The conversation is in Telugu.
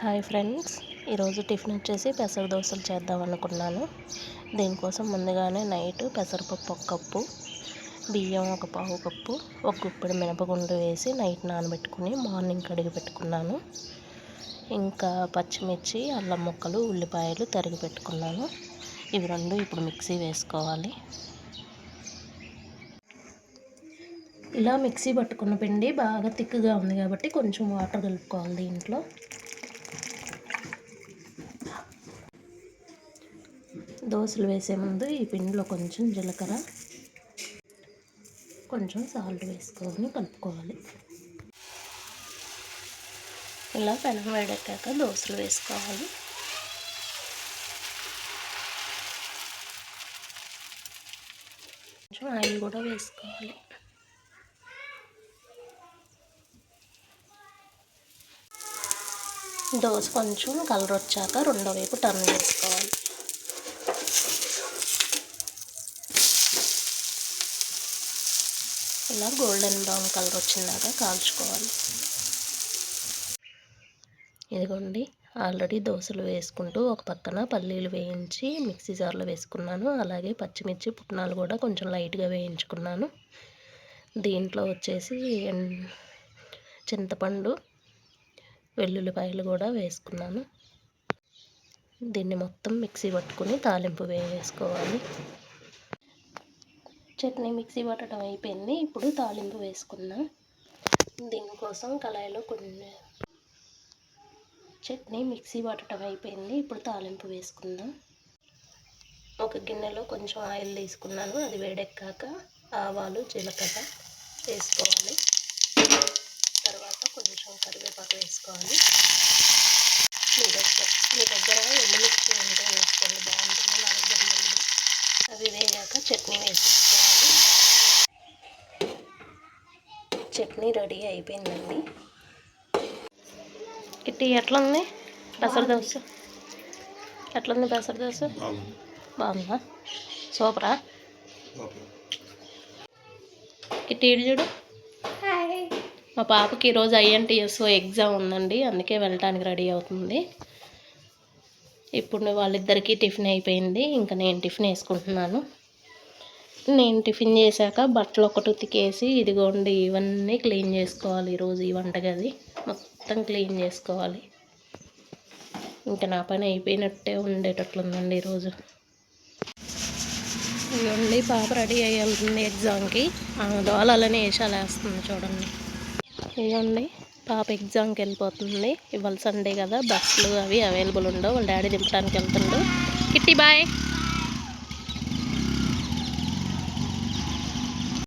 హాయ్ ఫ్రెండ్స్, ఈరోజు టిఫిన్ వచ్చేసి పెసర దోశలు చేద్దాం అనుకున్నాను. దీనికోసం ముందుగానే నైట్ పెసరపప్పు 1 కప్పు, బియ్యం 1 పావు కప్పు, 1 గుప్పెడు మినపగుండు వేసి నైట్ నానబెట్టుకుని మార్నింగ్ కడిగి పెట్టుకున్నాను. ఇంకా పచ్చిమిర్చి, అల్లం ముక్కలు, ఉల్లిపాయలు తరిగి పెట్టుకున్నాను. ఇవి రెండు ఇప్పుడు మిక్సీ వేసుకోవాలి. ఇలా మిక్సీ పట్టుకున్న పిండి బాగా థిక్గా ఉంది కాబట్టి కొంచెం వాటర్ కలుపుకోవాలి. దీంట్లో దోశలు వేసే ముందు ఈ పిండిలో కొంచెం జీలకర్ర, కొంచెం సాల్ట్ వేసుకొని కలుపుకోవాలి. ఇలా పెనం వేడెక్కాక దోశలు వేసుకోవాలి. కొంచెం ఆయిల్ కూడా వేసుకోవాలి. దోశ కొంచెం కలర్ వచ్చాక రెండో వైపు టర్న్ చేసుకోవాలి. ఇలా గోల్డెన్ బ్రౌన్ కలర్ వచ్చిందాక కాల్చుకోవాలి. ఇదిగోండి, ఆల్రెడీ దోశలు వేసుకుంటూ ఒక పక్కన పల్లీలు వేయించి మిక్సీ జార్లో వేసుకున్నాను. అలాగే పచ్చిమిర్చి, పుట్నాలు కూడా కొంచెం లైట్గా వేయించుకున్నాను. దీంట్లో వచ్చేసి చింతపండు, వెల్లుల్లిపాయలు కూడా వేసుకున్నాను. దీన్ని మొత్తం మిక్సీ పట్టుకుని తాలింపు వేసుకోవాలి. చట్నీ మిక్సీ పట్టడం అయిపోయింది. ఇప్పుడు తాలింపు వేసుకుందాం. దీనికోసం కళాయిలో కొన్ని చట్నీ మిక్సీ పట్టడం అయిపోయింది. ఇప్పుడు తాలింపు వేసుకుందాం. ఒక గిన్నెలో కొంచెం ఆయిల్ తీసుకున్నాను. అది వేడెక్కాక ఆవాలు, జీలకర్ర వేసుకోవాలి. తర్వాత కొంచెం కరివేపాకు వేసుకోవాలి. మీ దగ్గర ఎండుమిర్చి ఉంటే వేసుకోండి, బాగుంటుంది. నా దగ్గర లేదు. అవి వేగాక చట్నీ వేసుకోవాలి. చట్నీ రెడీ అయిపోయిందండి. కిట్టి ఎట్లుంది పెసర దోశ? ఎట్లుంది పెసర దోశ? బాగుందా? సూపరా? కిట్టి ఇటు చూడు. మా పాపకి ఈరోజు INTSO ఎగ్జామ్ ఉందండి, అందుకే వెళ్ళటానికి రెడీ అవుతుంది. ఇప్పుడు వాళ్ళిద్దరికీ టిఫిన్ అయిపోయింది. ఇంకా నేను టిఫిన్ వేసుకుంటున్నాను. నేను టిఫిన్ చేశాక బట్టలు ఒకటి ఉతికేసి ఇదిగోండి ఇవన్నీ క్లీన్ చేసుకోవాలి. ఈరోజు ఈ వంటగది మొత్తం క్లీన్ చేసుకోవాలి. ఇంకా నా పని అయిపోయినట్టే ఉండేటట్లుందండి ఈరోజు. ఇదిగోండి పాప రెడీ అయ్యి వెళ్తుంది ఎగ్జామ్కి. దోళాలని వేషాలు వేస్తుంది చూడండి. ఇదిగోండి పాప ఎగ్జామ్కి వెళ్ళిపోతుంది. ఇవాళ సండే కదా, బస్సులు అవి అవైలబుల్ ఉండవు. వాళ్ళ డాడీ దింపడానికి వెళ్తుండు. Kitty bye.